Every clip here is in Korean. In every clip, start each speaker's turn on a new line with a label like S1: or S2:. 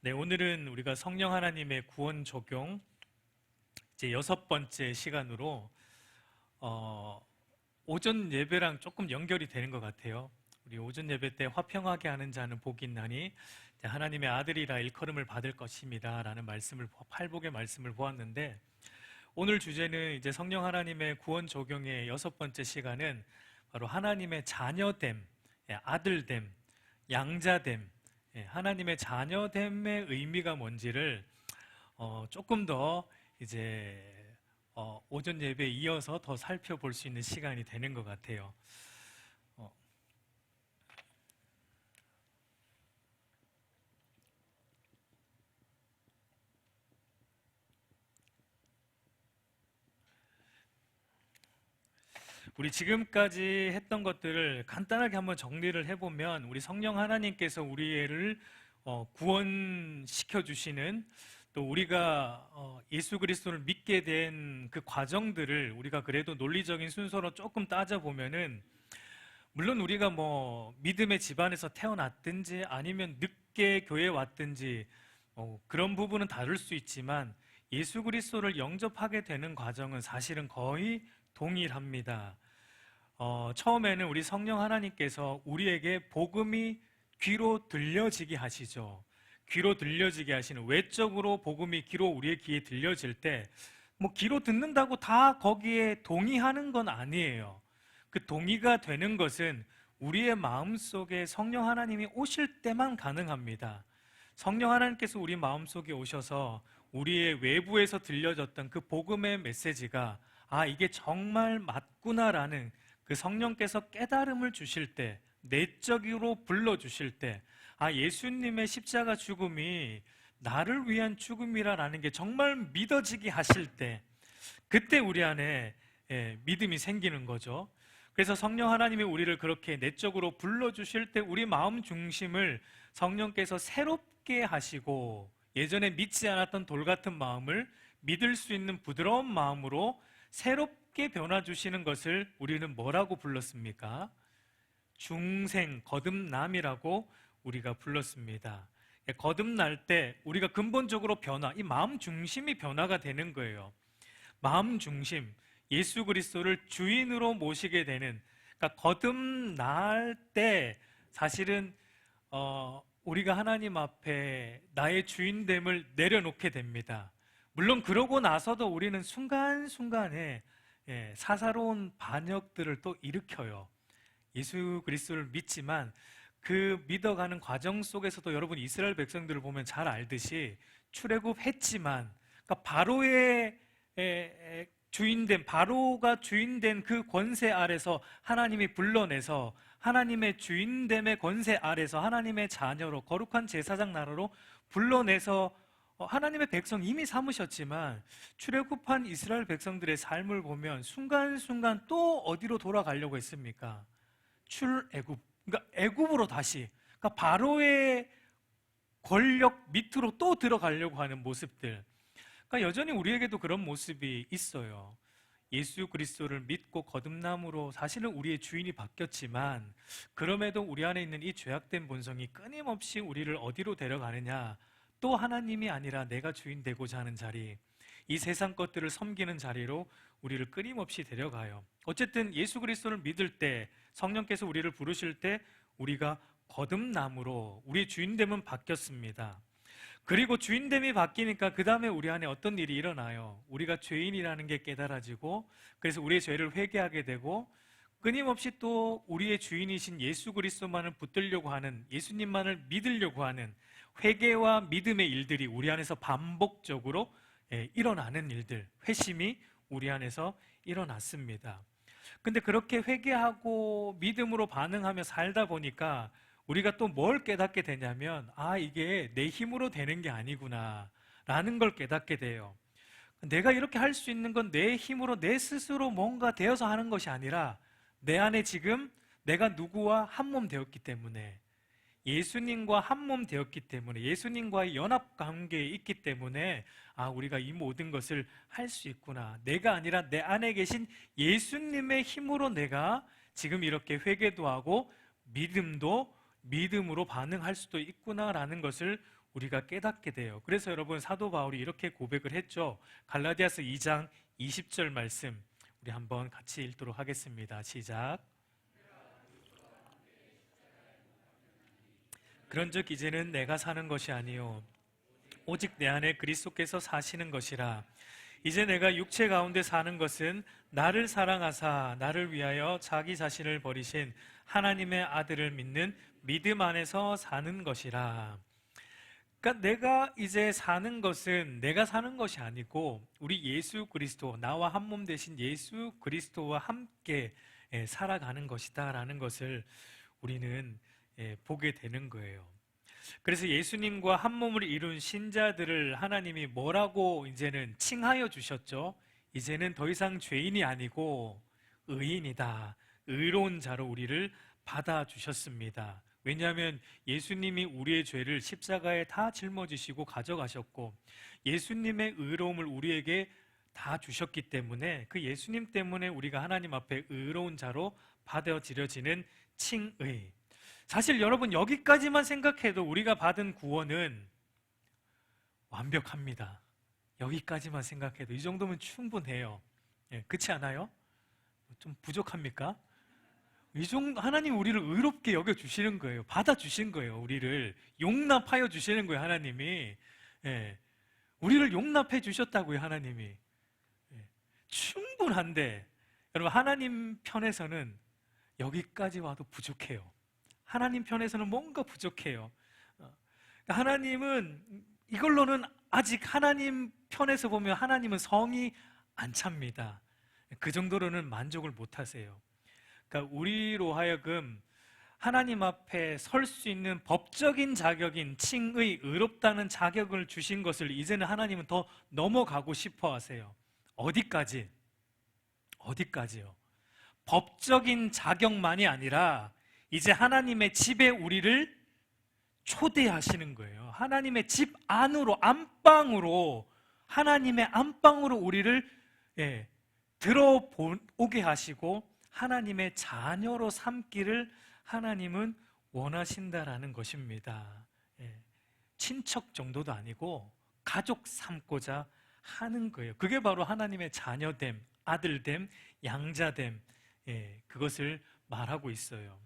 S1: 네, 오늘은 우리가 성령 하나님의 구원 적용 이제 6번째 시간으로 오전 예배랑 조금 연결이 되는 것 같아요. 우리 오전 예배 때 화평하게 하는 자는 복이 있나니 하나님의 아들이라 일컬음을 받을 것입니다 라는 말씀을, 팔복의 말씀을 보았는데, 오늘 주제는 이제 성령 하나님의 구원 적용의 6번째 시간은 바로 하나님의 자녀됨, 아들됨, 양자됨, 하나님의 자녀됨의 의미가 뭔지를 조금 더 이제 오전 예배에 이어서 더 살펴볼 수 있는 시간이 되는 것 같아요. 우리 지금까지 했던 것들을 간단하게 한번 정리를 해보면, 우리 성령 하나님께서 우리를 구원시켜 주시는, 또 우리가 예수 그리스도를 믿게 된 그 과정들을 우리가 그래도 논리적인 순서로 조금 따져보면은, 물론 우리가 뭐 믿음의 집안에서 태어났든지 아니면 늦게 교회에 왔든지 그런 부분은 다를 수 있지만, 예수 그리스도를 영접하게 되는 과정은 사실은 거의 동일합니다. 처음에는 우리 성령 하나님께서 우리에게 복음이 귀로 들려지게 하시죠. 귀로 들려지게 하시는, 외적으로 복음이 귀로 우리의 귀에 들려질 때 뭐 귀로 듣는다고 다 거기에 동의하는 건 아니에요. 그 동의가 되는 것은 우리의 마음속에 성령 하나님이 오실 때만 가능합니다. 성령 하나님께서 우리 마음속에 오셔서 우리의 외부에서 들려졌던 그 복음의 메시지가 이게 정말 맞구나라는 그 성령께서 깨달음을 주실 때, 내적으로 불러주실 때, 예수님의 십자가 죽음이 나를 위한 죽음이라는 게 정말 믿어지게 하실 때, 그때 우리 안에 믿음이 생기는 거죠. 그래서 성령 하나님이 우리를 그렇게 내적으로 불러주실 때 우리 마음 중심을 성령께서 새롭게 하시고, 예전에 믿지 않았던 돌 같은 마음을 믿을 수 있는 부드러운 마음으로 새롭게 변화주시는 것을 우리는 뭐라고 불렀습니까? 중생, 거듭남이라고 우리가 불렀습니다. 거듭날 때 우리가 근본적으로 이 마음 중심이 변화가 되는 거예요. 마음 중심, 예수 그리스도를 주인으로 모시게 되는, 그러니까 거듭날 때 사실은 우리가 하나님 앞에 나의 주인됨을 내려놓게 됩니다. 물론 그러고 나서도 우리는 순간순간에 사사로운 반역들을 또 일으켜요. 예수 그리스도를 믿지만 그 믿어가는 과정 속에서도 여러분 이스라엘 백성들을 보면 잘 알듯이 출애굽했지만, 그러니까 바로의 주인된, 바로가 주인된 그 권세 아래서 하나님이 불러내서 하나님의 주인됨의 권세 아래서 하나님의 자녀로, 거룩한 제사장 나라로 불러내서 하나님의 백성 이미 삼으셨지만, 출애굽한 이스라엘 백성들의 삶을 보면 순간순간 또 어디로 돌아가려고 했습니까? 출애굽, 그러니까 애굽으로 다시, 그러니까 바로의 권력 밑으로 또 들어가려고 하는 모습들. 그러니까 여전히 우리에게도 그런 모습이 있어요. 예수 그리스도를 믿고 거듭남으로 사실은 우리의 주인이 바뀌었지만, 그럼에도 우리 안에 있는 이 죄악된 본성이 끊임없이 우리를 어디로 데려가느냐? 또 하나님이 아니라 내가 주인 되고자 하는 자리, 이 세상 것들을 섬기는 자리로 우리를 끊임없이 데려가요. 어쨌든 예수 그리스도를 믿을 때, 성령께서 우리를 부르실 때 우리가 거듭남으로 우리의 주인됨은 바뀌었습니다. 그리고 주인됨이 바뀌니까 그 다음에 우리 안에 어떤 일이 일어나요? 우리가 죄인이라는 게 깨달아지고, 그래서 우리의 죄를 회개하게 되고, 끊임없이 또 우리의 주인이신 예수 그리스도만을 붙들려고 하는, 예수님만을 믿으려고 하는 회개와 믿음의 일들이 우리 안에서 반복적으로 일어나는 일들, 회심이 우리 안에서 일어났습니다. 근데 그렇게 회개하고 믿음으로 반응하며 살다 보니까 우리가 또 뭘 깨닫게 되냐면, 이게 내 힘으로 되는 게 아니구나 라는 걸 깨닫게 돼요. 내가 이렇게 할 수 있는 건 내 힘으로, 내 스스로 뭔가 되어서 하는 것이 아니라, 내 안에 지금 내가 누구와 한 몸 되었기 때문에, 예수님과 한 몸 되었기 때문에, 예수님과의 연합 관계에 있기 때문에 우리가 이 모든 것을 할 수 있구나, 내가 아니라 내 안에 계신 예수님의 힘으로 내가 지금 이렇게 회개도 하고 믿음도 믿음으로 반응할 수도 있구나라는 것을 우리가 깨닫게 돼요. 그래서 여러분 사도 바울이 이렇게 고백을 했죠. 갈라디아서 2장 20절 말씀 우리 한번 같이 읽도록 하겠습니다. 시작. 그런즉 이제는 내가 사는 것이 아니요 오직 내 안에 그리스도께서 사시는 것이라. 이제 내가 육체 가운데 사는 것은 나를 사랑하사 나를 위하여 자기 자신을 버리신 하나님의 아들을 믿는 믿음 안에서 사는 것이라. 그러니까 내가 이제 사는 것은 내가 사는 것이 아니고 우리 예수 그리스도, 나와 한 몸 되신 예수 그리스도와 함께 살아가는 것이다 라는 것을 우리는 보게 되는 거예요. 그래서 예수님과 한 몸을 이룬 신자들을 하나님이 뭐라고 이제는 칭하여 주셨죠? 이제는 더 이상 죄인이 아니고 의인이다, 의로운 자로 우리를 받아주셨습니다. 왜냐하면 예수님이 우리의 죄를 십자가에 다 짊어지시고 가져가셨고 예수님의 의로움을 우리에게 다 주셨기 때문에 그 예수님 때문에 우리가 하나님 앞에 의로운 자로 받아들여지는 칭의. 사실 여러분 여기까지만 생각해도 우리가 받은 구원은 완벽합니다. 여기까지만 생각해도 이 정도면 충분해요. 그렇지 않아요? 좀 부족합니까? 하나님 우리를 의롭게 여겨주시는 거예요. 받아주신 거예요. 우리를 용납하여 주시는 거예요. 하나님이 우리를 용납해 주셨다고요. 하나님이 충분한데 여러분 하나님 편에서는 여기까지 와도 부족해요. 하나님 편에서는 뭔가 부족해요. 하나님은 이걸로는 아직 하나님 편에서 보면 하나님은 성이 안 찹니다. 그 정도로는 만족을 못 하세요. 그러니까 우리로 하여금 하나님 앞에 설 수 있는 법적인 자격인 칭의, 의롭다는 자격을 주신 것을 이제는 하나님은 더 넘어가고 싶어 하세요. 어디까지? 어디까지요? 법적인 자격만이 아니라 이제 하나님의 집에 우리를 초대하시는 거예요. 하나님의 집 안으로, 안방으로, 하나님의 안방으로 우리를 들어오게 하시고 하나님의 자녀로 삼기를 하나님은 원하신다라는 것입니다. 친척 정도도 아니고 가족 삼고자 하는 거예요. 그게 바로 하나님의 자녀됨, 아들됨, 양자됨, 그것을 말하고 있어요.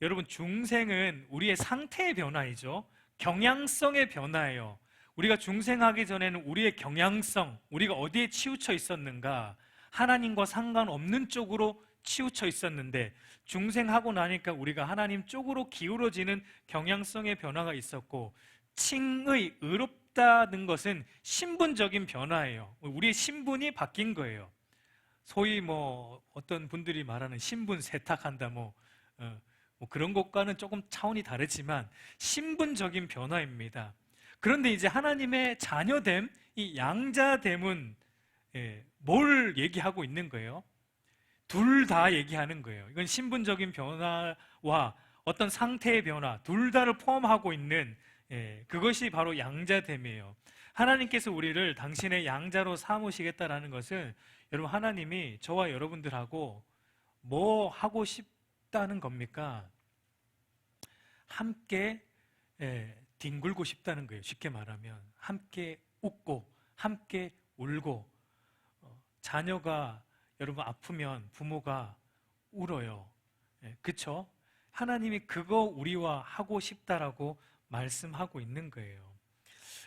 S1: 여러분 중생은 우리의 상태의 변화이죠. 경향성의 변화예요. 우리가 중생하기 전에는 우리의 경향성, 우리가 어디에 치우쳐 있었는가, 하나님과 상관없는 쪽으로 치우쳐 있었는데 중생하고 나니까 우리가 하나님 쪽으로 기울어지는 경향성의 변화가 있었고, 칭의, 의롭다는 것은 신분적인 변화예요. 우리의 신분이 바뀐 거예요. 소위 어떤 분들이 말하는 신분 세탁한다 뭐 그런 것과는 조금 차원이 다르지만 신분적인 변화입니다. 그런데 이제 하나님의 자녀됨, 이 양자됨은 뭘 얘기하고 있는 거예요? 둘 다 얘기하는 거예요. 이건 신분적인 변화와 어떤 상태의 변화, 둘 다를 포함하고 있는 그것이 바로 양자됨이에요. 하나님께서 우리를 당신의 양자로 삼으시겠다라는 것은 여러분 하나님이 저와 여러분들하고 뭐 하고 싶다는 겁니까? 함께 뒹굴고 싶다는 거예요. 쉽게 말하면 함께 웃고 함께 울고, 자녀가 여러분 아프면 부모가 울어요. 그렇죠? 하나님이 그거 우리와 하고 싶다라고 말씀하고 있는 거예요.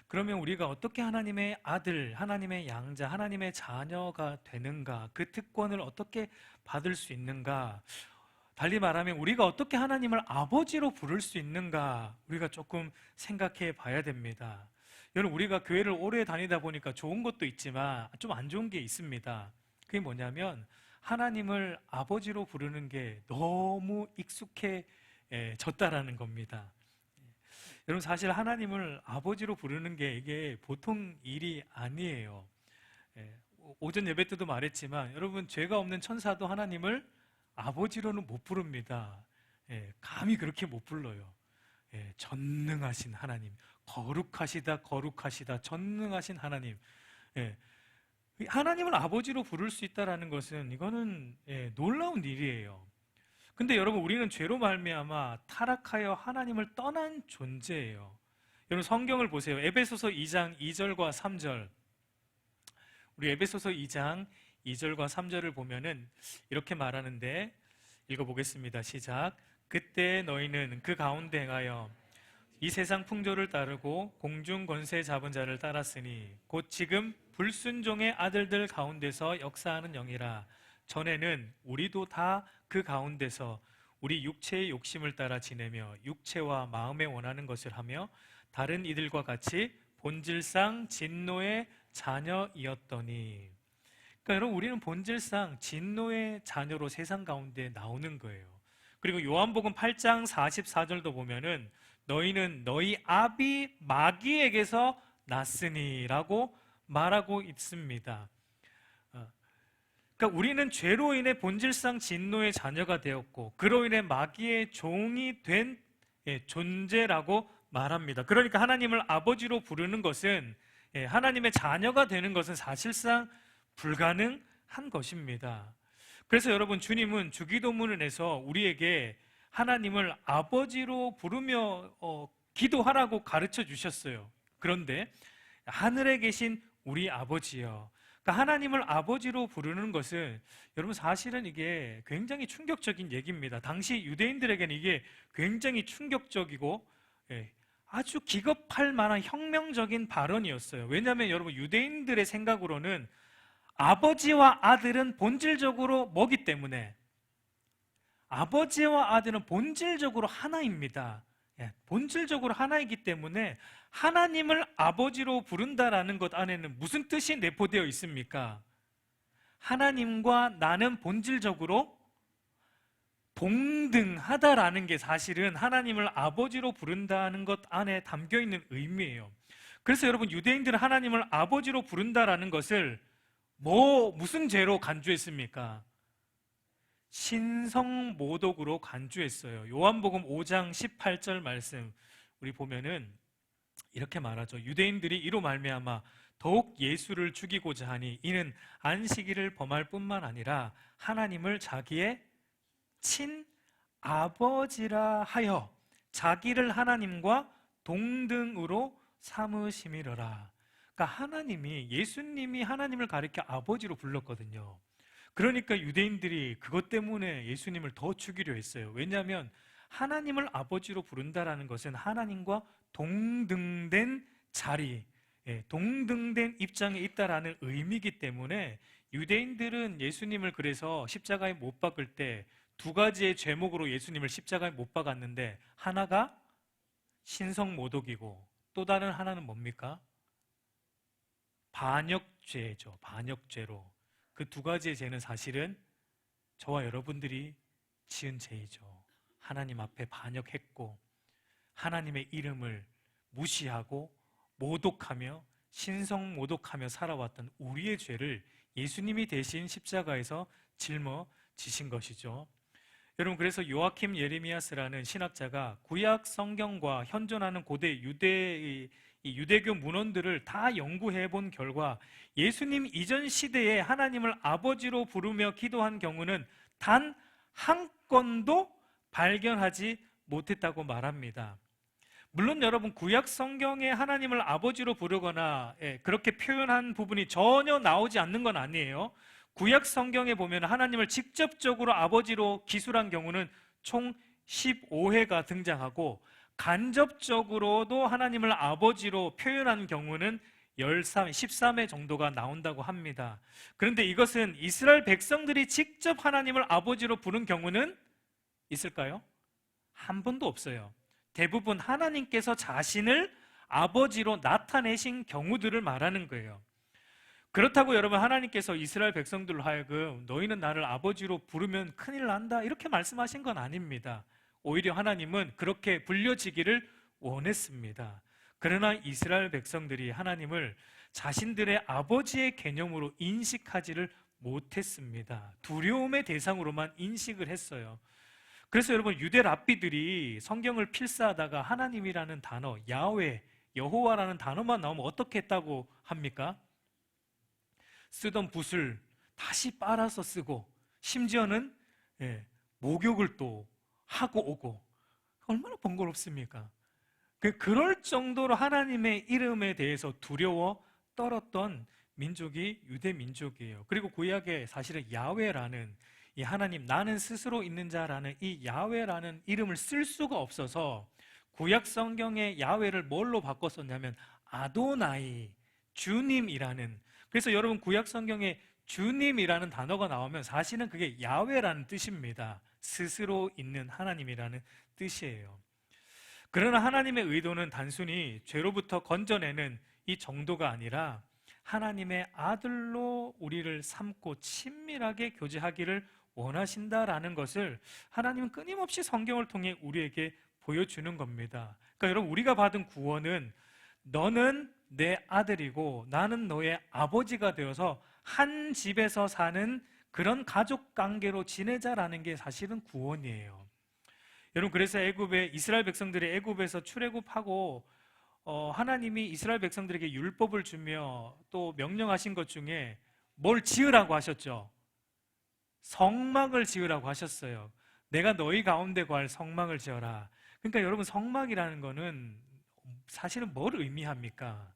S1: 그러면 우리가 어떻게 하나님의 아들, 하나님의 양자, 하나님의 자녀가 되는가? 그 특권을 어떻게 받을 수 있는가? 달리 말하면 우리가 어떻게 하나님을 아버지로 부를 수 있는가? 우리가 조금 생각해 봐야 됩니다. 여러분 우리가 교회를 오래 다니다 보니까 좋은 것도 있지만 좀 안 좋은 게 있습니다. 그게 뭐냐면 하나님을 아버지로 부르는 게 너무 익숙해졌다라는 겁니다. 여러분 사실 하나님을 아버지로 부르는 게 이게 보통 일이 아니에요. 오전 예배 때도 말했지만 여러분 죄가 없는 천사도 하나님을 아버지로는 못 부릅니다. 감히 그렇게 못 불러요. 전능하신 하나님, 거룩하시다 거룩하시다 전능하신 하나님, 하나님을 아버지로 부를 수 있다는 것은 이거는 놀라운 일이에요. 근데 여러분 우리는 죄로 말미암아 타락하여 하나님을 떠난 존재예요. 여러분 성경을 보세요. 에베소서 2장 2절과 3절. 우리 에베소서 2장 2절과 3절을 보면은 이렇게 말하는데 읽어보겠습니다. 시작. 그때 너희는 그 가운데 행하여 이 세상 풍조를 따르고 공중 권세 잡은 자를 따랐으니 곧 지금 불순종의 아들들 가운데서 역사하는 영이라. 전에는 우리도 다 그 가운데서 우리 육체의 욕심을 따라 지내며 육체와 마음에 원하는 것을 하며 다른 이들과 같이 본질상 진노의 자녀이었더니. 그러니까 여러분 우리는 본질상 진노의 자녀로 세상 가운데 나오는 거예요. 그리고 요한복음 8장 44절도 보면은 너희는 너희 아비 마귀에게서 났으니라고 말하고 있습니다. 그러니까 우리는 죄로 인해 본질상 진노의 자녀가 되었고 그로 인해 마귀의 종이 된 존재라고 말합니다. 그러니까 하나님을 아버지로 부르는 것은, 하나님의 자녀가 되는 것은 사실상 불가능한 것입니다. 그래서 여러분 주님은 주기도문에서 우리에게 하나님을 아버지로 부르며 기도하라고 가르쳐 주셨어요. 그런데 하늘에 계신 우리 아버지여, 그러니까 하나님을 아버지로 부르는 것은 여러분 사실은 이게 굉장히 충격적인 얘기입니다. 당시 유대인들에게는 이게 굉장히 충격적이고 아주 기겁할 만한 혁명적인 발언이었어요. 왜냐하면 여러분 유대인들의 생각으로는 아버지와 아들은 본질적으로 뭐기 때문에, 아버지와 아들은 본질적으로 하나입니다. 본질적으로 하나이기 때문에 하나님을 아버지로 부른다라는 것 안에는 무슨 뜻이 내포되어 있습니까? 하나님과 나는 본질적으로 동등하다라는 게 사실은 하나님을 아버지로 부른다는 것 안에 담겨 있는 의미예요. 그래서 여러분 유대인들은 하나님을 아버지로 부른다라는 것을 무슨 죄로 간주했습니까? 신성모독으로 간주했어요. 요한복음 5장 18절 말씀 우리 보면은 이렇게 말하죠. 유대인들이 이로 말미암아 더욱 예수를 죽이고자 하니 이는 안식일을 범할 뿐만 아니라 하나님을 자기의 친아버지라 하여 자기를 하나님과 동등으로 삼으심이러라. 그러니까 하나님이, 예수님이 하나님을 가리켜 아버지로 불렀거든요. 그러니까 유대인들이 그것 때문에 예수님을 더 죽이려 했어요. 왜냐하면 하나님을 아버지로 부른다라는 것은 하나님과 동등된 자리, 동등된 입장에 있다라는 의미이기 때문에 유대인들은 예수님을 그래서 십자가에 못 박을 때 두 가지의 죄목으로 예수님을 십자가에 못 박았는데 하나가 신성모독이고 또 다른 하나는 뭡니까? 반역죄죠. 반역죄로. 그 두 가지의 죄는 사실은 저와 여러분들이 지은 죄이죠. 하나님 앞에 반역했고 하나님의 이름을 무시하고 모독하며 신성모독하며 살아왔던 우리의 죄를 예수님이 대신 십자가에서 짊어지신 것이죠. 여러분 그래서 요아킴 예레미야스라는 신학자가 구약 성경과 현존하는 고대 유대교 문헌들을 다 연구해 본 결과 예수님 이전 시대에 하나님을 아버지로 부르며 기도한 경우는 단 한 건도 발견하지 못했다고 말합니다. 물론 여러분 구약 성경에 하나님을 아버지로 부르거나 그렇게 표현한 부분이 전혀 나오지 않는 건 아니에요. 구약 성경에 보면 하나님을 직접적으로 아버지로 기술한 경우는 총 15회가 등장하고 간접적으로도 하나님을 아버지로 표현한 경우는 13회 정도가 나온다고 합니다. 그런데 이것은 이스라엘 백성들이 직접 하나님을 아버지로 부른 경우는 있을까요? 한 번도 없어요. 대부분 하나님께서 자신을 아버지로 나타내신 경우들을 말하는 거예요. 그렇다고 여러분 하나님께서 이스라엘 백성들로 하여금 너희는 나를 아버지로 부르면 큰일 난다 이렇게 말씀하신 건 아닙니다. 오히려 하나님은 그렇게 불려지기를 원했습니다. 그러나 이스라엘 백성들이 하나님을 자신들의 아버지의 개념으로 인식하지를 못했습니다. 두려움의 대상으로만 인식을 했어요. 그래서 여러분 유대 랍비들이 성경을 필사하다가 하나님이라는 단어, 야훼, 여호와라는 단어만 나오면 어떻게 했다고 합니까? 쓰던 붓을 다시 빨아서 쓰고 심지어는 목욕을 또 하고 오고 얼마나 번거롭습니까? 그럴 정도로 하나님의 이름에 대해서 두려워 떨었던 민족이 유대 민족이에요. 그리고 구약에 사실은 야훼라는 이 하나님, 나는 스스로 있는 자라는 이 야훼라는 이름을 쓸 수가 없어서 구약 성경의 야훼를 뭘로 바꿨었냐면 아도나이, 주님이라는. 그래서 여러분 구약 성경에 주님이라는 단어가 나오면 사실은 그게 야훼라는 뜻입니다. 스스로 있는 하나님이라는 뜻이에요. 그러나 하나님의 의도는 단순히 죄로부터 건져내는 이 정도가 아니라 하나님의 아들로 우리를 삼고 친밀하게 교제하기를 원하신다라는 것을 하나님은 끊임없이 성경을 통해 우리에게 보여주는 겁니다. 그러니까 여러분, 우리가 받은 구원은 너는 내 아들이고 나는 너의 아버지가 되어서 한 집에서 사는 그런 가족 관계로 지내자라는 게 사실은 구원이에요. 여러분, 그래서 이스라엘 백성들이 애굽에서 출애굽하고 하나님이 이스라엘 백성들에게 율법을 주며 또 명령하신 것 중에 뭘 지으라고 하셨죠? 성막을 지으라고 하셨어요. 내가 너희 가운데 거할 성막을 지어라. 그러니까 여러분, 성막이라는 거는 사실은 뭘 의미합니까?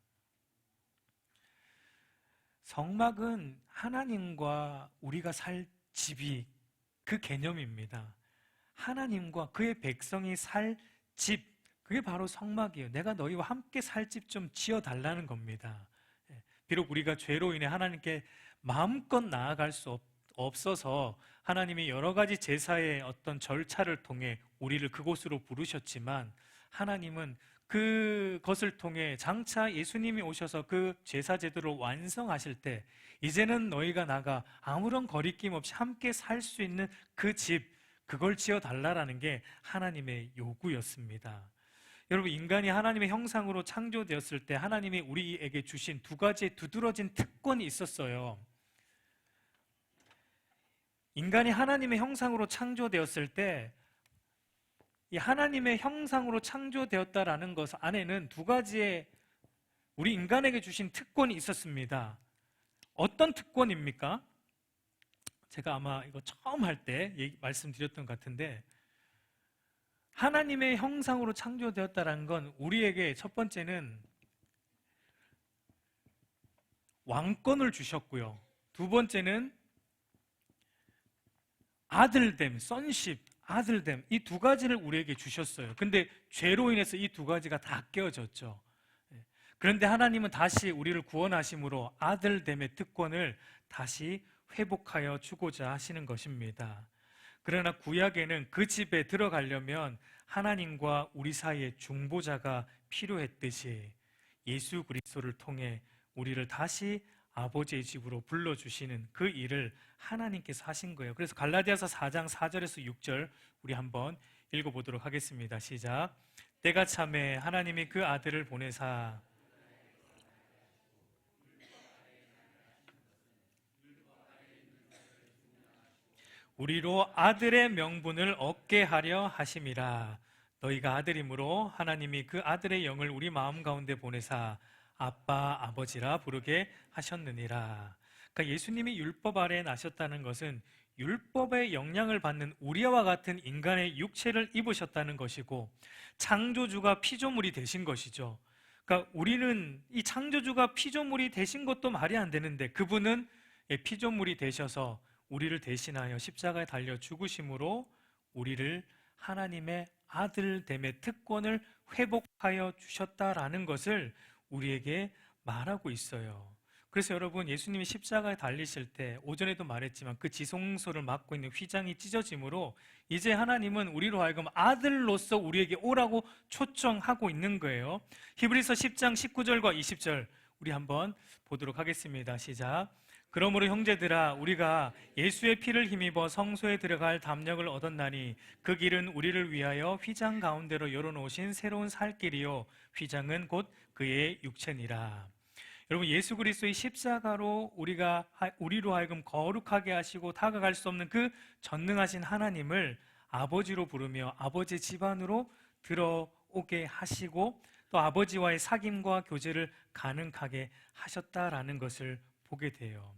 S1: 성막은 하나님과 우리가 살 집이 그 개념입니다. 하나님과 그의 백성이 살 집, 그게 바로 성막이에요. 내가 너희와 함께 살 집 좀 지어달라는 겁니다. 비록 우리가 죄로 인해 하나님께 마음껏 나아갈 수 없어서 하나님이 여러 가지 제사의 어떤 절차를 통해 우리를 그곳으로 부르셨지만, 하나님은 그것을 통해 장차 예수님이 오셔서 그 제사 제도를 완성하실 때 이제는 너희가 나가 아무런 거리낌 없이 함께 살 수 있는 그 집, 그걸 지어달라라는 게 하나님의 요구였습니다. 여러분, 인간이 하나님의 형상으로 창조되었을 때 하나님이 우리에게 주신 두 가지의 두드러진 특권이 있었어요. 인간이 하나님의 형상으로 창조되었을 때 이 하나님의 형상으로 창조되었다라는 것 안에는 두 가지의 우리 인간에게 주신 특권이 있었습니다. 어떤 특권입니까? 제가 아마 이거 처음 할 때 말씀드렸던 것 같은데, 하나님의 형상으로 창조되었다는 건 우리에게 첫 번째는 왕권을 주셨고요. 두 번째는 아들됨, sonship, 아들됨, 이 두 가지를 우리에게 주셨어요. 근데 죄로 인해서 이 두 가지가 다 깨어졌죠. 그런데 하나님은 다시 우리를 구원하심으로 아들됨의 특권을 다시 회복하여 주고자 하시는 것입니다. 그러나 구약에는 그 집에 들어가려면 하나님과 우리 사이에 중보자가 필요했듯이 예수 그리스도를 통해 우리를 다시 아버지의 집으로 불러주시는 그 일을 하나님께서 하신 거예요. 그래서 갈라디아서 4장 4절에서 6절 우리 한번 읽어보도록 하겠습니다. 시작. 때가 참에 하나님이 그 아들을 보내사 우리로 아들의 명분을 얻게 하려 하심이라. 너희가 아들이므로 하나님이 그 아들의 영을 우리 마음 가운데 보내사 아빠, 아버지라 부르게 하셨느니라. 그러니까 예수님이 율법 아래에 나셨다는 것은 율법의 영향을 받는 우리와 같은 인간의 육체를 입으셨다는 것이고, 창조주가 피조물이 되신 것이죠. 그러니까 우리는 이 창조주가 피조물이 되신 것도 말이 안 되는데, 그분은 피조물이 되셔서 우리를 대신하여 십자가에 달려 죽으심으로 우리를 하나님의 아들됨의 특권을 회복하여 주셨다라는 것을 우리에게 말하고 있어요. 그래서 여러분, 예수님이 십자가에 달리실 때 오전에도 말했지만 그 지성소를 맡고 있는 휘장이 찢어짐으로 이제 하나님은 우리로 하여금 아들로서 우리에게 오라고 초청하고 있는 거예요. 히브리서 10장 19절과 20절 우리 한번 보도록 하겠습니다. 시작. 그러므로 형제들아, 우리가 예수의 피를 힘입어 성소에 들어갈 담력을 얻었나니 그 길은 우리를 위하여 휘장 가운데로 열어놓으신 새로운 살 길이요 휘장은 곧 그의 육체니라. 여러분, 예수 그리스도의 십자가로 우리로 하여금 거룩하게 하시고 다가갈 수 없는 그 전능하신 하나님을 아버지로 부르며 아버지 집안으로 들어오게 하시고 또 아버지와의 사귐과 교제를 가능하게 하셨다라는 것을 보게 돼요.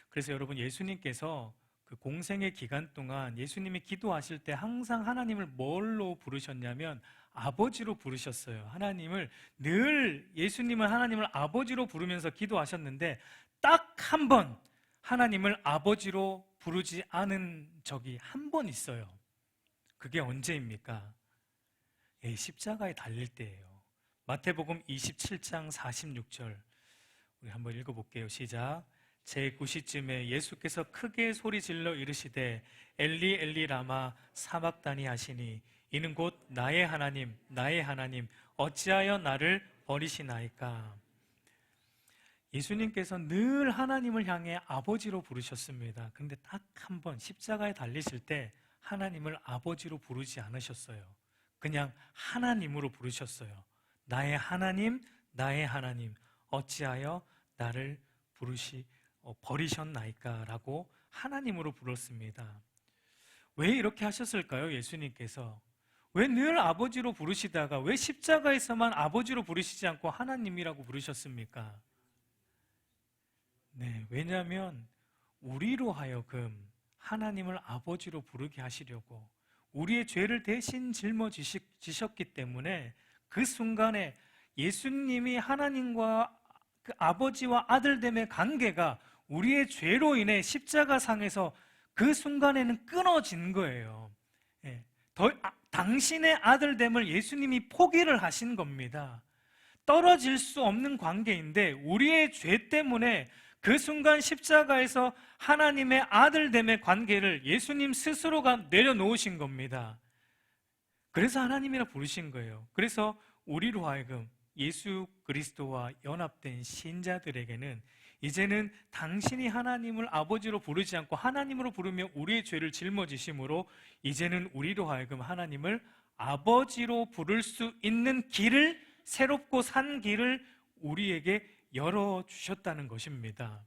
S1: 그래서 여러분, 예수님께서 그 공생의 기간 동안 예수님이 기도하실 때 항상 하나님을 뭘로 부르셨냐면 아버지로 부르셨어요. 예수님은 하나님을 아버지로 부르면서 기도하셨는데 딱 한 번 하나님을 아버지로 부르지 않은 적이 한 번 있어요. 그게 언제입니까? 십자가에 달릴 때예요. 마태복음 27장 46절 우리 한번 읽어볼게요. 시작. 제9시쯤에 예수께서 크게 소리질러 이르시되 엘리 엘리 라마 사박다니 하시니 이는 곧 나의 하나님 나의 하나님 어찌하여 나를 버리시나이까. 예수님께서 늘 하나님을 향해 아버지로 부르셨습니다. 근데 딱 한 번 십자가에 달리실 때 하나님을 아버지로 부르지 않으셨어요. 그냥 하나님으로 부르셨어요. 나의 하나님 나의 하나님 어찌하여 나를 버리셨나이까 라고 하나님으로 불렀습니다. 왜 이렇게 하셨을까요? 예수님께서 왜 늘 아버지로 부르시다가 왜 십자가에서만 아버지로 부르시지 않고 하나님이라고 부르셨습니까? 네, 왜냐하면 우리로 하여금 하나님을 아버지로 부르게 하시려고 우리의 죄를 대신 짊어지셨기 때문에 그 순간에 예수님이 하나님과 그 아버지와 아들됨의 관계가 우리의 죄로 인해 십자가상에서 그 순간에는 끊어진 거예요. 당신의 아들됨을 예수님이 포기를 하신 겁니다. 떨어질 수 없는 관계인데 우리의 죄 때문에 그 순간 십자가에서 하나님의 아들됨의 관계를 예수님 스스로가 내려놓으신 겁니다. 그래서 하나님이라 부르신 거예요. 그래서 우리로 하여금 예수 그리스도와 연합된 신자들에게는 이제는 당신이 하나님을 아버지로 부르지 않고 하나님으로 부르며 우리의 죄를 짊어지심으로 이제는 우리로 하여금 하나님을 아버지로 부를 수 있는 길을, 새롭고 산 길을 우리에게 열어주셨다는 것입니다.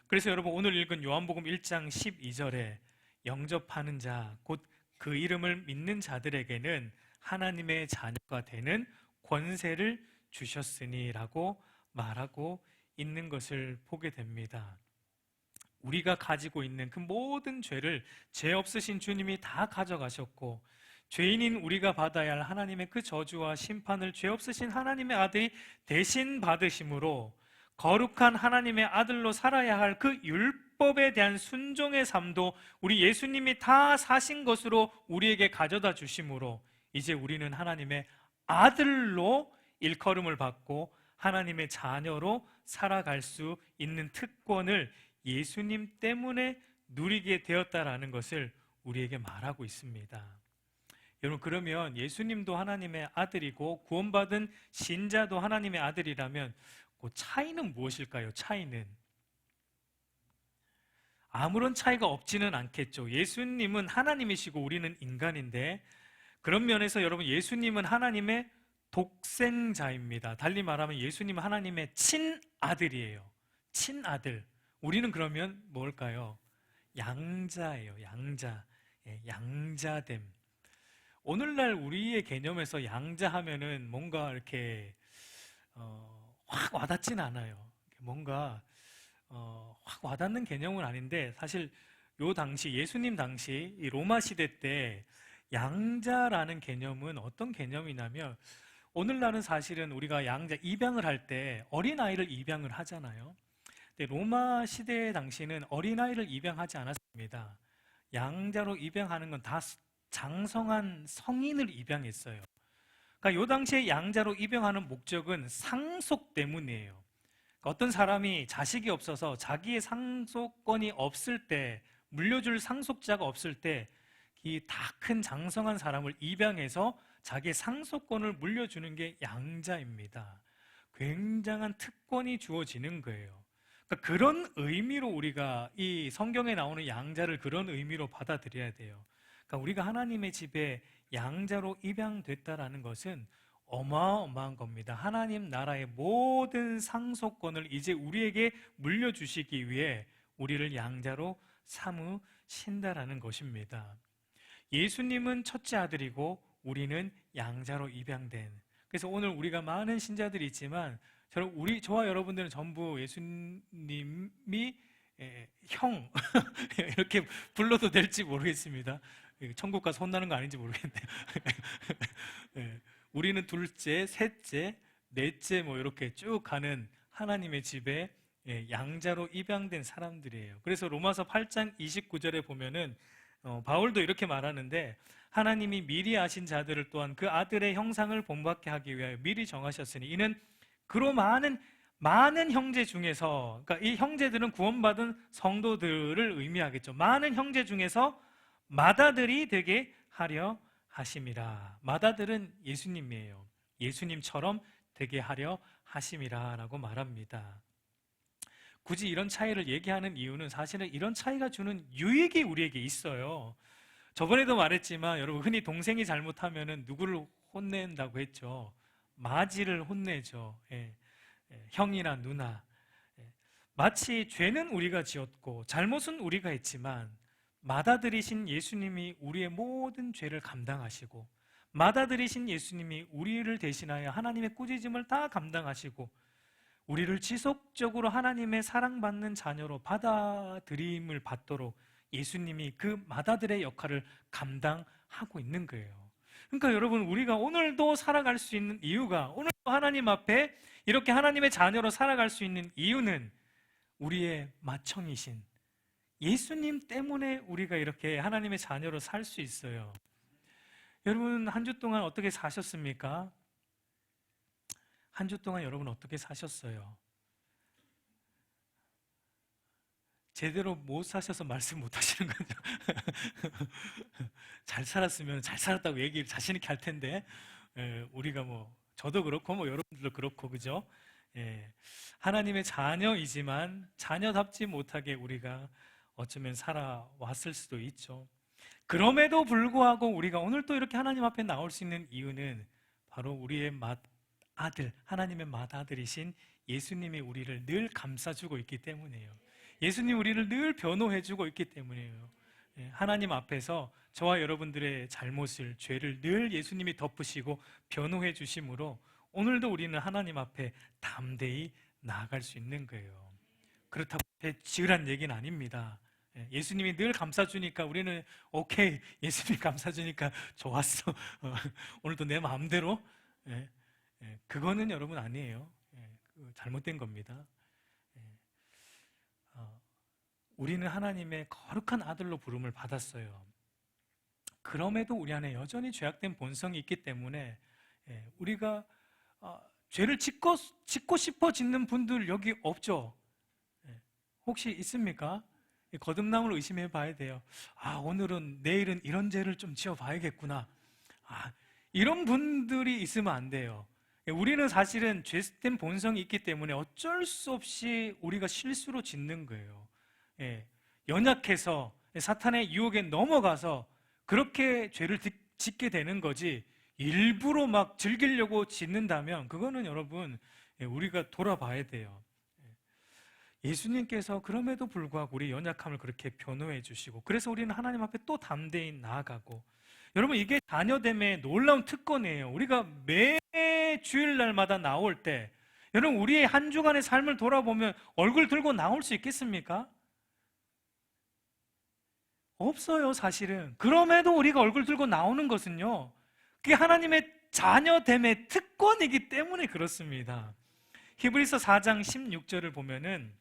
S1: 그래서 여러분 오늘 읽은 요한복음 1장 12절에 영접하는 자, 곧 그 이름을 믿는 자들에게는 하나님의 자녀가 되는 권세를 주셨으니 라고 말하고 있는 것을 보게 됩니다. 우리가 가지고 있는 그 모든 죄를 죄 없으신 주님이 다 가져가셨고 죄인인 우리가 받아야 할 하나님의 그 저주와 심판을 죄 없으신 하나님의 아들이 대신 받으심으로 거룩한 하나님의 아들로 살아야 할 그 율법에 대한 순종의 삶도 우리 예수님이 다 사신 것으로 우리에게 가져다 주심으로 이제 우리는 하나님의 아들로 일컬음을 받고 하나님의 자녀로 살아갈 수 있는 특권을 예수님 때문에 누리게 되었다라는 것을 우리에게 말하고 있습니다. 여러분, 그러면 예수님도 하나님의 아들이고 구원받은 신자도 하나님의 아들이라면 그 차이는 무엇일까요? 차이는 아무런 차이가 없지는 않겠죠. 예수님은 하나님이시고 우리는 인간인데 그런 면에서 여러분 예수님은 하나님의 독생자입니다. 달리 말하면 예수님은 하나님의 친아들이에요. 친아들. 우리는 그러면 뭘까요? 양자예요. 양자. 양자됨. 오늘날 우리의 개념에서 양자하면은 뭔가 이렇게 확 와닿진 않아요. 뭔가 확 와닿는 개념은 아닌데 사실 요 당시 예수님 당시 이 로마 시대 때 양자라는 개념은 어떤 개념이냐면 오늘날은 사실은 우리가 양자 입양을 할 때 어린아이를 입양을 하잖아요. 근데 로마 시대 당시는 어린아이를 입양하지 않았습니다. 양자로 입양하는 건 다 장성한 성인을 입양했어요. 그러니까 요 당시에 양자로 입양하는 목적은 상속 때문이에요. 그러니까 어떤 사람이 자식이 없어서 자기의 상속권이 없을 때, 물려줄 상속자가 없을 때 이 다 큰 장성한 사람을 입양해서 자기의 상속권을 물려주는 게 양자입니다. 굉장한 특권이 주어지는 거예요. 그러니까 그런 의미로 우리가 이 성경에 나오는 양자를 그런 의미로 받아들여야 돼요. 그러니까 우리가 하나님의 집에 양자로 입양됐다라는 것은 어마어마한 겁니다. 하나님 나라의 모든 상속권을 이제 우리에게 물려주시기 위해 우리를 양자로 삼으신다라는 것입니다. 예수님은 첫째 아들이고 우리는 양자로 입양된. 그래서 오늘 우리가 많은 신자들이 있지만 저와 여러분들은 전부 예수님이 형 이렇게 불러도 될지 모르겠습니다. 천국 가서 혼나는 거 아닌지 모르겠네요. 우리는 둘째, 셋째, 넷째 뭐 이렇게 쭉 가는 하나님의 집에 양자로 입양된 사람들이에요. 그래서 로마서 8장 29절에 보면은 바울도 이렇게 말하는데 하나님이 미리 아신 자들을 또한 그 아들의 형상을 본받게 하기 위하여 미리 정하셨으니 이는 그로 많은 형제 중에서, 그러니까 이 형제들은 구원받은 성도들을 의미하겠죠. 많은 형제 중에서 맏아들이 되게 하려 하심이라. 맏아들은 예수님이에요. 예수님처럼 되게 하려 하심이라 라고 말합니다. 굳이 이런 차이를 얘기하는 이유는 사실은 이런 차이가 주는 유익이 우리에게 있어요. 저번에도 말했지만 여러분, 흔히 동생이 잘못하면 누구를 혼낸다고 했죠? 마지를 혼내죠. 형이나 누나. 마치 죄는 우리가 지었고 잘못은 우리가 했지만 맏아들이신 예수님이 우리의 모든 죄를 감당하시고 맏아들이신 예수님이 우리를 대신하여 하나님의 꾸짖음을 다 감당하시고 우리를 지속적으로 하나님의 사랑받는 자녀로 받아들임을 받도록 예수님이 그 맏아들의 역할을 감당하고 있는 거예요. 그러니까 여러분, 우리가 오늘도 살아갈 수 있는 이유가, 오늘도 하나님 앞에 이렇게 하나님의 자녀로 살아갈 수 있는 이유는 우리의 맏형이신 예수님 때문에 우리가 이렇게 하나님의 자녀로 살 수 있어요. 여러분, 한 주 동안 어떻게 사셨습니까? 한 주 동안 여러분 어떻게 사셨어요? 제대로 못 사셔서 말씀 못 하시는 거죠. 잘 살았으면 잘 살았다고 얘기를 자신 있게 할 텐데, 우리가 뭐 저도 그렇고 뭐 여러분들도 그렇고, 그죠? 하나님의 자녀이지만 자녀답지 못하게 우리가 어쩌면 살아왔을 수도 있죠. 그럼에도 불구하고 우리가 오늘 또 이렇게 하나님 앞에 나올 수 있는 이유는 바로 우리의 맏아들, 하나님의 맏아들이신 예수님이 우리를 늘 감싸주고 있기 때문이에요. 예수님이 우리를 늘 변호해주고 있기 때문이에요. 하나님 앞에서 저와 여러분들의 잘못을, 죄를 늘 예수님이 덮으시고 변호해 주심으로 오늘도 우리는 하나님 앞에 담대히 나아갈 수 있는 거예요. 그렇다고 지으란 얘기는 아닙니다. 예수님이 늘 감싸주니까 우리는 오케이, 예수님이 감싸주니까 좋았어, 오늘도 내 마음대로. 그거는 여러분 아니에요. 잘못된 겁니다. 우리는 하나님의 거룩한 아들로 부름을 받았어요. 그럼에도 우리 안에 여전히 죄악된 본성이 있기 때문에 우리가 죄를 짓고 싶어 짓는 분들 여기 없죠? 혹시 있습니까? 거듭남을 의심해 봐야 돼요. 오늘은, 내일은 이런 죄를 좀 지어 봐야겠구나. 이런 분들이 있으면 안 돼요. 우리는 사실은 죄된 본성이 있기 때문에 어쩔 수 없이 우리가 실수로 짓는 거예요. 연약해서 사탄의 유혹에 넘어가서 그렇게 죄를 짓게 되는 거지, 일부러 막 즐기려고 짓는다면 그거는 여러분, 우리가 돌아봐야 돼요. 예수님께서 그럼에도 불구하고 우리 연약함을 그렇게 변호해 주시고, 그래서 우리는 하나님 앞에 또 담대히 나아가고, 여러분, 이게 자녀됨의 놀라운 특권이에요. 우리가 매 주일날마다 나올 때, 여러분, 우리의 한 주간의 삶을 돌아보면 얼굴 들고 나올 수 있겠습니까? 없어요, 사실은. 그럼에도 우리가 얼굴 들고 나오는 것은요, 그게 하나님의 자녀됨의 특권이기 때문에 그렇습니다. 히브리서 4장 16절을 보면은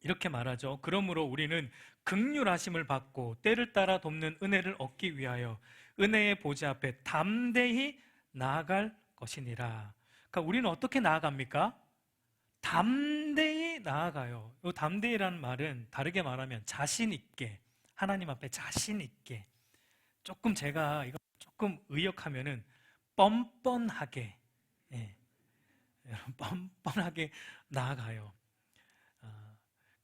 S1: 이렇게 말하죠. 그러므로 우리는 긍휼하심을 받고 때를 따라 돕는 은혜를 얻기 위하여 은혜의 보좌 앞에 담대히 나아갈 것이니라. 그러니까 우리는 어떻게 나아갑니까? 담대히 나아가요. 이 담대히라는 말은 다르게 말하면 자신 있게, 하나님 앞에 자신 있게, 조금 제가 이거 조금 의역하면은 뻔뻔하게, 뻔뻔하게 나아가요.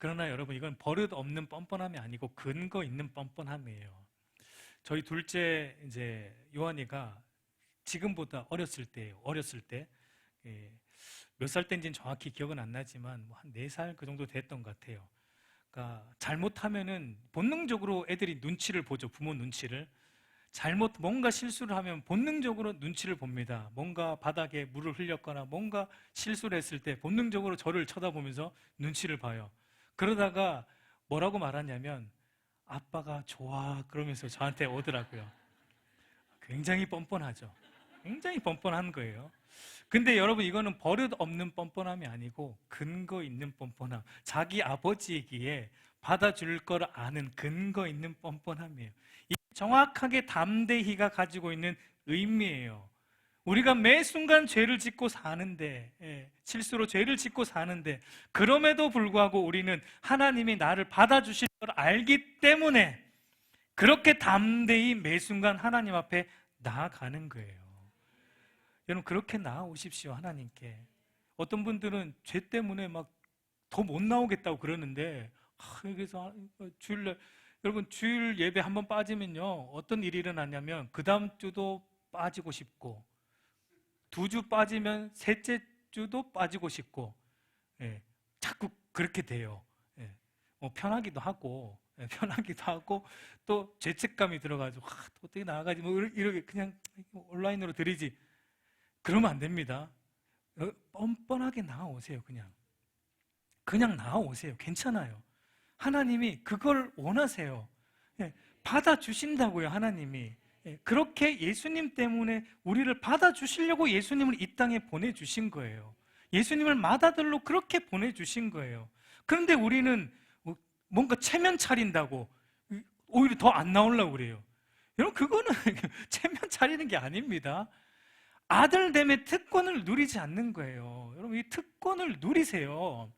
S1: 그러나 여러분, 이건 버릇 없는 뻔뻔함이 아니고 근거 있는 뻔뻔함이에요. 저희 둘째 이제 요한이가 지금보다 어렸을 때 몇 살 때인지는 정확히 기억은 안 나지만 뭐 한 4살 그 정도 됐던 것 같아요. 그러니까 잘못하면은 본능적으로 애들이 눈치를 보죠. 부모 눈치를. 뭔가 실수를 하면 본능적으로 눈치를 봅니다. 뭔가 바닥에 물을 흘렸거나 뭔가 실수를 했을 때 본능적으로 저를 쳐다보면서 눈치를 봐요. 그러다가 뭐라고 말하냐면 아빠가 좋아 그러면서 저한테 오더라고요. 굉장히 뻔뻔하죠. 굉장히 뻔뻔한 거예요. 근데 여러분, 이거는 버릇 없는 뻔뻔함이 아니고 근거 있는 뻔뻔함. 자기 아버지이기에 받아줄 걸 아는 근거 있는 뻔뻔함이에요. 이게 정확하게 담대히가 가지고 있는 의미예요. 우리가 매 순간 죄를 짓고 사는데, 실수로 죄를 짓고 사는데, 그럼에도 불구하고 우리는 하나님이 나를 받아주실 걸 알기 때문에 그렇게 담대히 매 순간 하나님 앞에 나아가는 거예요. 여러분, 그렇게 나아오십시오, 하나님께. 어떤 분들은 죄 때문에 막 더 못 나오겠다고 그러는데, 여기서 주일날, 여러분, 주일 예배 한번 빠지면요, 어떤 일이 일어나냐면, 그 다음 주도 빠지고 싶고, 2주 빠지면 셋째 주도 빠지고 싶고, 자꾸 그렇게 돼요. 편하기도 하고, 편하기도 하고, 또 죄책감이 들어가지고, 또 어떻게 나아가지, 뭐, 이렇게 그냥 온라인으로 드리지. 그러면 안 됩니다. 뻔뻔하게 나아오세요. 그냥 나아오세요. 괜찮아요. 하나님이 그걸 원하세요. 받아주신다고요, 하나님이. 그렇게 예수님 때문에 우리를 받아주시려고 예수님을 이 땅에 보내주신 거예요. 예수님을 맏아들로 그렇게 보내주신 거예요. 그런데 우리는 뭔가 체면 차린다고 오히려 더 안 나오려고 그래요. 여러분, 그거는 체면 차리는 게 아닙니다. 아들됨의 특권을 누리지 않는 거예요. 여러분, 이 특권을 누리세요.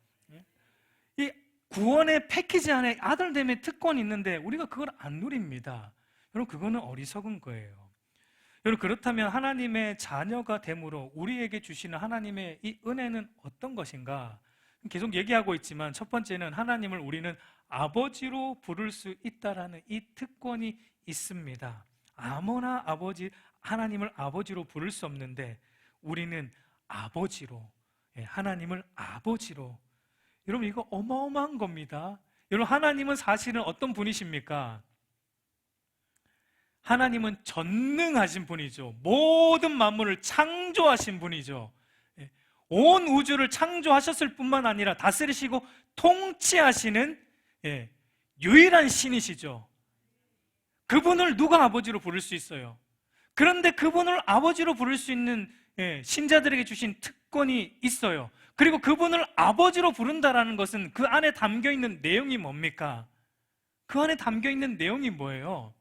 S1: 이 구원의 패키지 안에 아들됨의 특권이 있는데 우리가 그걸 안 누립니다. 여러분, 그거는 어리석은 거예요. 여러분, 그렇다면 하나님의 자녀가 됨으로 우리에게 주시는 하나님의 이 은혜는 어떤 것인가? 계속 얘기하고 있지만 첫 번째는 하나님을 우리는 아버지로 부를 수 있다라는 이 특권이 있습니다. 아무나 하나님을 아버지로 부를 수 없는데 우리는 아버지로, 하나님을 아버지로. 여러분, 이거 어마어마한 겁니다. 여러분, 하나님은 사실은 어떤 분이십니까? 하나님은 전능하신 분이죠. 모든 만물을 창조하신 분이죠. 온 우주를 창조하셨을 뿐만 아니라 다스리시고 통치하시는 유일한 신이시죠. 그분을 누가 아버지로 부를 수 있어요? 그런데 그분을 아버지로 부를 수 있는 신자들에게 주신 특권이 있어요. 그리고 그분을 아버지로 부른다라는 것은 그 안에 담겨 있는 내용이 뭡니까? 그 안에 담겨 있는 내용이 뭐예요?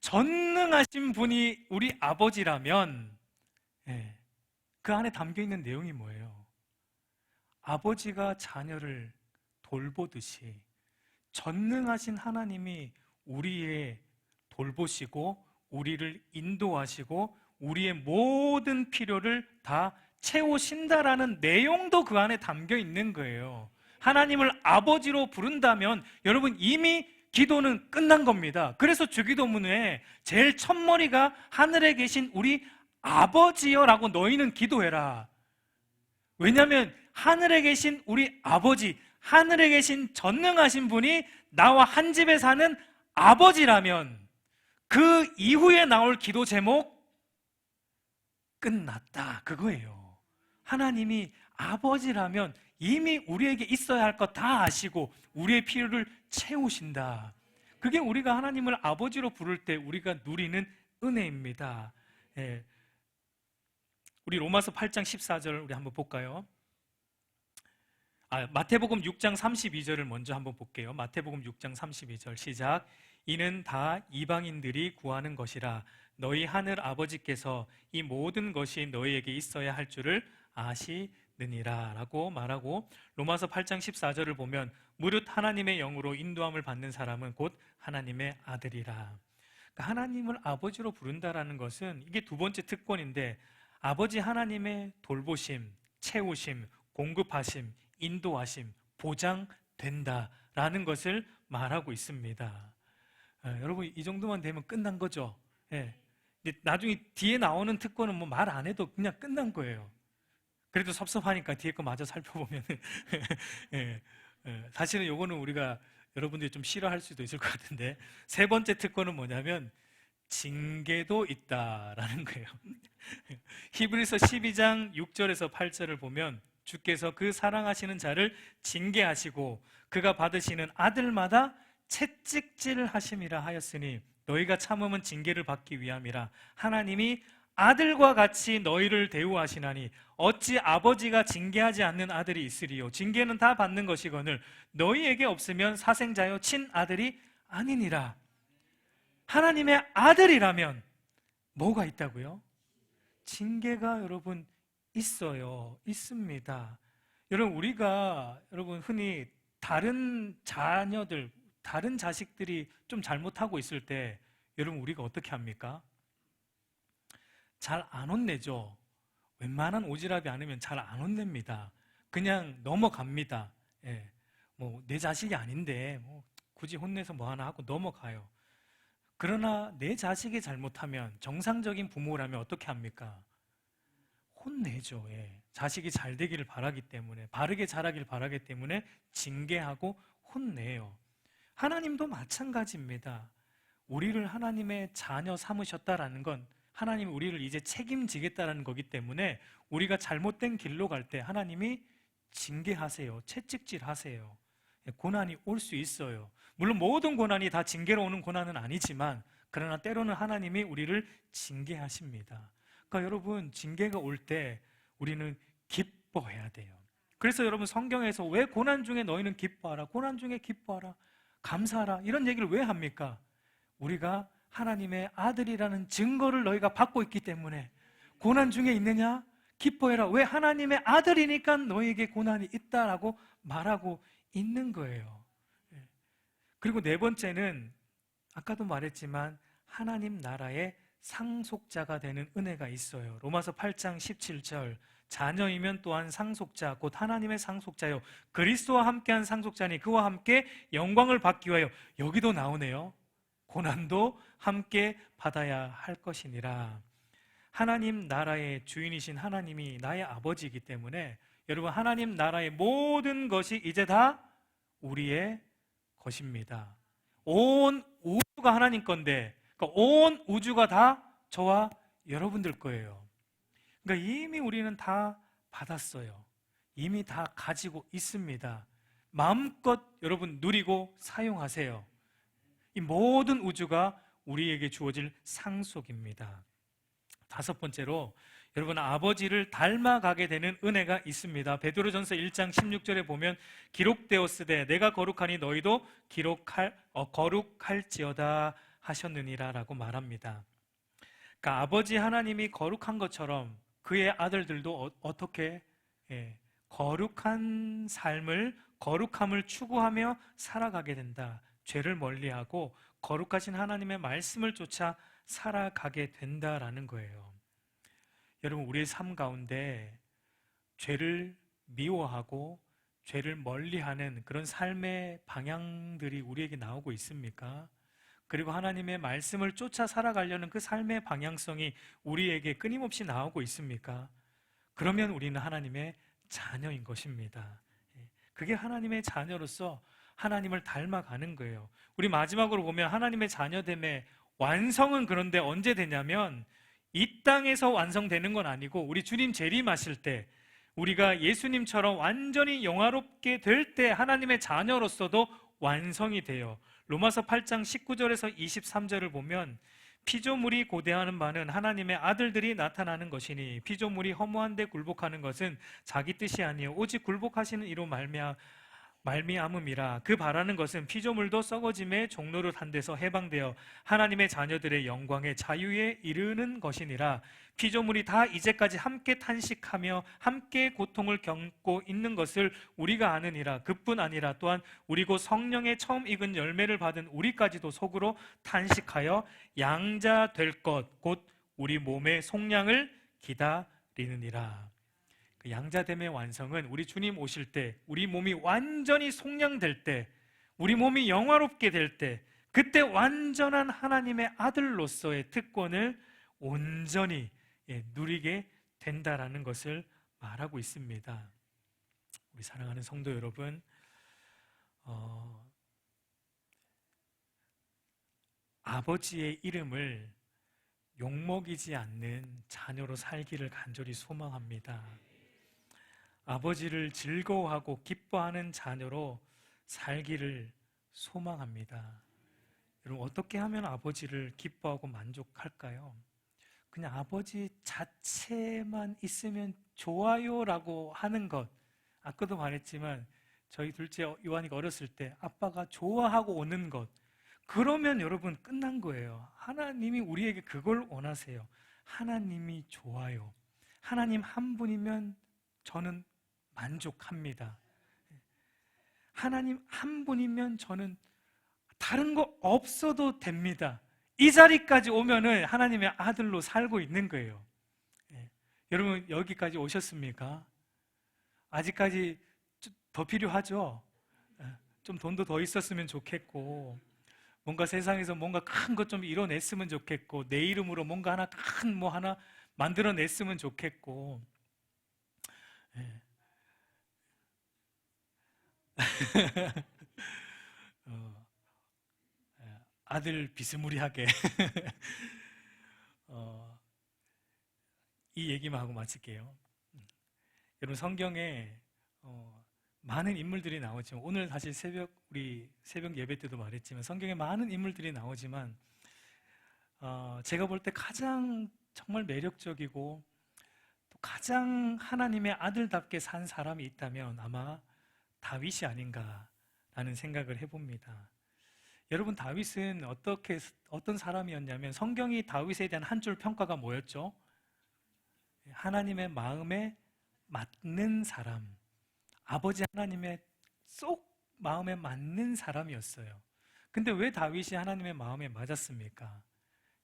S1: 전능하신 분이 우리 아버지라면 그 안에 담겨 있는 내용이 뭐예요? 아버지가 자녀를 돌보듯이 전능하신 하나님이 우리의 돌보시고 우리를 인도하시고 우리의 모든 필요를 다 채우신다라는 내용도 그 안에 담겨 있는 거예요. 하나님을 아버지로 부른다면 여러분, 이미 기도는 끝난 겁니다. 그래서 주기도문에 제일 첫머리가 하늘에 계신 우리 아버지여라고 너희는 기도해라. 왜냐하면 하늘에 계신 우리 아버지, 하늘에 계신 전능하신 분이 나와 한 집에 사는 아버지라면 그 이후에 나올 기도 제목 끝났다, 그거예요. 하나님이 아버지라면 이미 우리에게 있어야 할 것 다 아시고 우리의 필요를 채우신다. 그게 우리가 하나님을 아버지로 부를 때 우리가 누리는 은혜입니다. 우리 로마서 8장 14절 우리 한번 볼까요? 마태복음 6장 32절을 먼저 한번 볼게요. 마태복음 6장 32절 시작. 이는 다 이방인들이 구하는 것이라 너희 하늘 아버지께서 이 모든 것이 너희에게 있어야 할 줄을 아시느니라 라고 말하고, 로마서 8장 14절을 보면 무릇 하나님의 영으로 인도함을 받는 사람은 곧 하나님의 아들이라. 그러니까 하나님을 아버지로 부른다라는 것은 이게 두 번째 특권인데, 아버지 하나님의 돌보심, 채우심, 공급하심, 인도하심, 보장된다라는 것을 말하고 있습니다. 여러분, 이 정도만 되면 끝난 거죠. 나중에 뒤에 나오는 특권은 뭐 말 안 해도 그냥 끝난 거예요. 그래도 섭섭하니까 뒤에 거 마저 살펴보면 사실은 요거는 우리가 여러분들이 좀 싫어할 수도 있을 것 같은데, 세 번째 특권은 뭐냐면 징계도 있다라는 거예요. 히브리서 12장 6절에서 8절을 보면 주께서 그 사랑하시는 자를 징계하시고 그가 받으시는 아들마다 채찍질 하심이라 하였으니 너희가 참음은 징계를 받기 위함이라. 하나님이 아들과 같이 너희를 대우하시나니 어찌 아버지가 징계하지 않는 아들이 있으리요. 징계는 다 받는 것이거늘 너희에게 없으면 사생자요 친아들이 아니니라. 하나님의 아들이라면 뭐가 있다고요? 징계가 여러분 있어요. 있습니다. 여러분 흔히 다른 자녀들, 다른 자식들이 좀 잘못하고 있을 때 여러분 우리가 어떻게 합니까? 잘 안 혼내죠. 웬만한 오지랖이 아니면 잘 안 혼냅니다. 그냥 넘어갑니다. 예. 뭐 내 자식이 아닌데 뭐 굳이 혼내서 뭐 하나 하고 넘어가요. 그러나 내 자식이 잘못하면, 정상적인 부모라면 어떻게 합니까? 혼내죠. 예. 자식이 잘 되기를 바라기 때문에, 바르게 자라길 바라기 때문에 징계하고 혼내요. 하나님도 마찬가지입니다. 우리를 하나님의 자녀 삼으셨다라는 건 하나님이 우리를 이제 책임지겠다라는 거기 때문에 우리가 잘못된 길로 갈 때 하나님이 징계하세요. 채찍질하세요. 고난이 올 수 있어요. 물론 모든 고난이 다 징계로 오는 고난은 아니지만, 그러나 때로는 하나님이 우리를 징계하십니다. 그러니까 여러분, 징계가 올 때 우리는 기뻐해야 돼요. 그래서 여러분, 성경에서 왜 고난 중에 너희는 기뻐하라, 고난 중에 기뻐하라, 감사하라, 이런 얘기를 왜 합니까? 우리가 하나님의 아들이라는 증거를 너희가 받고 있기 때문에. 고난 중에 있느냐? 기뻐해라. 왜? 하나님의 아들이니까 너희에게 고난이 있다라고 말하고 있는 거예요. 그리고 네 번째는 아까도 말했지만 하나님 나라의 상속자가 되는 은혜가 있어요. 로마서 8장 17절, 자녀이면 또한 상속자 곧 하나님의 상속자요 그리스도와 함께한 상속자니 그와 함께 영광을 받기 위하여. 여기도 나오네요. 고난도 함께 받아야 할 것이니라. 하나님 나라의 주인이신 하나님이 나의 아버지이기 때문에 여러분, 하나님 나라의 모든 것이 이제 다 우리의 것입니다. 온 우주가 하나님 건데, 그러니까 온 우주가 다 저와 여러분들 거예요. 그러니까 이미 우리는 다 받았어요. 이미 다 가지고 있습니다. 마음껏 여러분 누리고 사용하세요. 이 모든 우주가 우리에게 주어질 상속입니다. 다섯 번째로 여러분, 아버지를 닮아가게 되는 은혜가 있습니다. 베드로전서 1장 16절에 보면 기록되었으되 내가 거룩하니 너희도 거룩할지어다 하셨느니라 라고 말합니다. 그러니까 아버지 하나님이 거룩한 것처럼 그의 아들들도 어떻게 거룩한 삶을, 거룩함을 추구하며 살아가게 된다. 죄를 멀리하고 거룩하신 하나님의 말씀을 쫓아 살아가게 된다라는 거예요. 여러분, 우리의 삶 가운데 죄를 미워하고 죄를 멀리하는 그런 삶의 방향들이 우리에게 나오고 있습니까? 그리고 하나님의 말씀을 쫓아 살아가려는 그 삶의 방향성이 우리에게 끊임없이 나오고 있습니까? 그러면 우리는 하나님의 자녀인 것입니다. 그게 하나님의 자녀로서 하나님을 닮아가는 거예요. 우리 마지막으로 보면 하나님의 자녀됨의 완성은 그런데 언제 되냐면, 이 땅에서 완성되는 건 아니고 우리 주님 재림하실 때, 우리가 예수님처럼 완전히 영화롭게 될 때 하나님의 자녀로서도 완성이 돼요. 로마서 8장 19절에서 23절을 보면 피조물이 고대하는 바는 하나님의 아들들이 나타나는 것이니 피조물이 허무한 데 굴복하는 것은 자기 뜻이 아니요 오직 굴복하시는 이로 말미암음이라. 그 바라는 것은 피조물도 썩어짐의 종로를 한 데서 해방되어 하나님의 자녀들의 영광의 자유에 이르는 것이니라. 피조물이 다 이제까지 함께 탄식하며 함께 고통을 겪고 있는 것을 우리가 아느니라. 그뿐 아니라 또한 우리 곧 성령의 처음 익은 열매를 받은 우리까지도 속으로 탄식하여 양자 될 것 곧 우리 몸의 속량을 기다리느니라. 그 양자됨의 완성은 우리 주님 오실 때, 우리 몸이 완전히 속량될 때, 우리 몸이 영화롭게 될 때, 그때 완전한 하나님의 아들로서의 특권을 온전히 누리게 된다라는 것을 말하고 있습니다. 우리 사랑하는 성도 여러분, 아버지의 이름을 욕먹이지 않는 자녀로 살기를 간절히 소망합니다. 아버지를 즐거워하고 기뻐하는 자녀로 살기를 소망합니다. 여러분, 어떻게 하면 아버지를 기뻐하고 만족할까요? 그냥 아버지 자체만 있으면 좋아요라고 하는 것. 아까도 말했지만 저희 둘째 요한이가 어렸을 때 아빠가 좋아하고 오는 것. 그러면 여러분 끝난 거예요. 하나님이 우리에게 그걸 원하세요. 하나님이 좋아요. 하나님 한 분이면 저는 만족합니다. 하나님 한 분이면 저는 다른 거 없어도 됩니다. 이 자리까지 오면은 하나님의 아들로 살고 있는 거예요. 예. 여러분, 여기까지 오셨습니까? 아직까지 더 필요하죠? 예. 좀 돈도 더 있었으면 좋겠고, 뭔가 세상에서 뭔가 큰 것 좀 이뤄냈으면 좋겠고, 내 이름으로 뭔가 하나 큰 뭐 하나 만들어냈으면 좋겠고, 예. 어, 아들 비스무리하게 어, 이 얘기만 하고 마칠게요. 여러분, 성경에 많은 인물들이 나오지만, 오늘 사실 우리 새벽 예배 때도 말했지만 성경에 많은 인물들이 나오지만 제가 볼 때 가장 정말 매력적이고 또 가장 하나님의 아들답게 산 사람이 있다면 아마 다윗이 아닌가라는 생각을 해봅니다. 여러분, 다윗은 어떤 사람이었냐면, 성경이 다윗에 대한 한 줄 평가가 뭐였죠? 하나님의 마음에 맞는 사람, 아버지 하나님의 쏙 마음에 맞는 사람이었어요. 근데 왜 다윗이 하나님의 마음에 맞았습니까?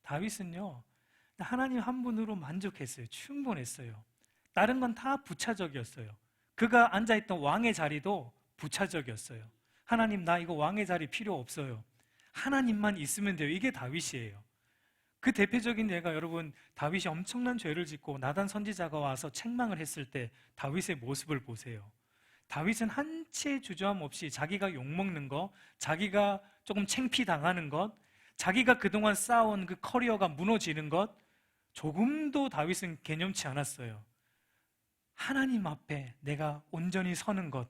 S1: 다윗은요, 하나님 한 분으로 만족했어요. 충분했어요. 다른 건 다 부차적이었어요. 그가 앉아있던 왕의 자리도 부차적이었어요. 하나님, 나 이거 왕의 자리 필요 없어요. 하나님만 있으면 돼요. 이게 다윗이에요. 그 대표적인 예가, 여러분, 다윗이 엄청난 죄를 짓고 나단 선지자가 와서 책망을 했을 때 다윗의 모습을 보세요. 다윗은 한 치의 주저함 없이 자기가 욕먹는 거, 자기가 조금 창피당하는 것, 자기가 그동안 쌓아온 그 커리어가 무너지는 것, 조금도 다윗은 개념치 않았어요. 하나님 앞에 내가 온전히 서는 것,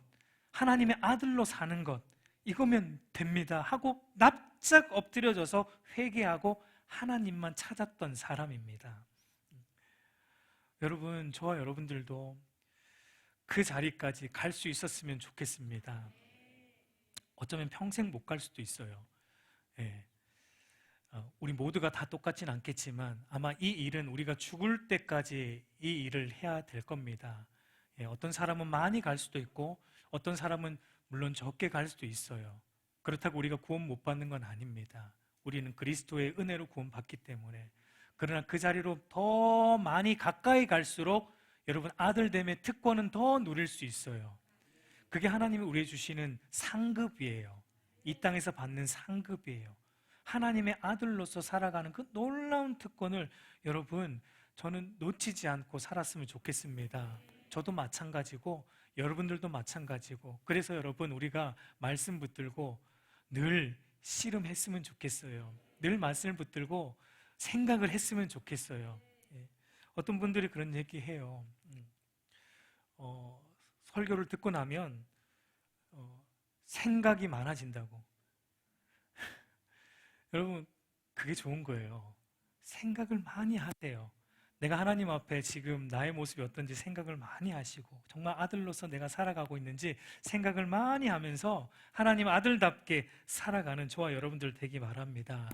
S1: 하나님의 아들로 사는 것, 이거면 됩니다 하고 납작 엎드려져서 회개하고 하나님만 찾았던 사람입니다. 여러분, 저와 여러분들도 그 자리까지 갈 수 있었으면 좋겠습니다. 어쩌면 평생 못 갈 수도 있어요. 예. 우리 모두가 다 똑같진 않겠지만 아마 이 일은 우리가 죽을 때까지 이 일을 해야 될 겁니다. 예. 어떤 사람은 많이 갈 수도 있고 어떤 사람은 물론 적게 갈 수도 있어요. 그렇다고 우리가 구원 못 받는 건 아닙니다. 우리는 그리스도의 은혜로 구원받기 때문에. 그러나 그 자리로 더 많이 가까이 갈수록 여러분, 아들됨의 특권은 더 누릴 수 있어요. 그게 하나님이 우리에게 주시는 상급이에요. 이 땅에서 받는 상급이에요. 하나님의 아들로서 살아가는 그 놀라운 특권을 여러분, 저는 놓치지 않고 살았으면 좋겠습니다. 저도 마찬가지고 여러분들도 마찬가지고, 그래서 여러분, 우리가 말씀 붙들고 늘 씨름했으면 좋겠어요. 늘 말씀을 붙들고 생각을 했으면 좋겠어요. 예. 어떤 분들이 그런 얘기해요. 설교를 듣고 나면 생각이 많아진다고. 여러분, 그게 좋은 거예요. 생각을 많이 하세요. 내가 하나님 앞에 지금 나의 모습이 어떤지 생각을 많이 하시고, 정말 아들로서 내가 살아가고 있는지 생각을 많이 하면서 하나님 아들답게 살아가는 저와 여러분들 되기 바랍니다.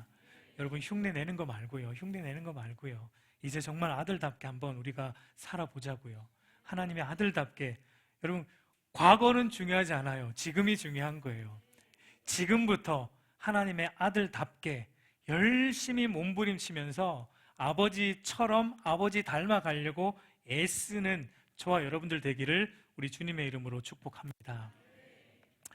S1: 여러분, 흉내 내는 거 말고요. 흉내 내는 거 말고요. 이제 정말 아들답게 한번 우리가 살아보자고요. 하나님의 아들답게. 여러분, 과거는 중요하지 않아요. 지금이 중요한 거예요. 지금부터 하나님의 아들답게 열심히 몸부림치면서 아버지처럼 아버지 닮아가려고 애쓰는 저와 여러분들 되기를 우리 주님의 이름으로 축복합니다.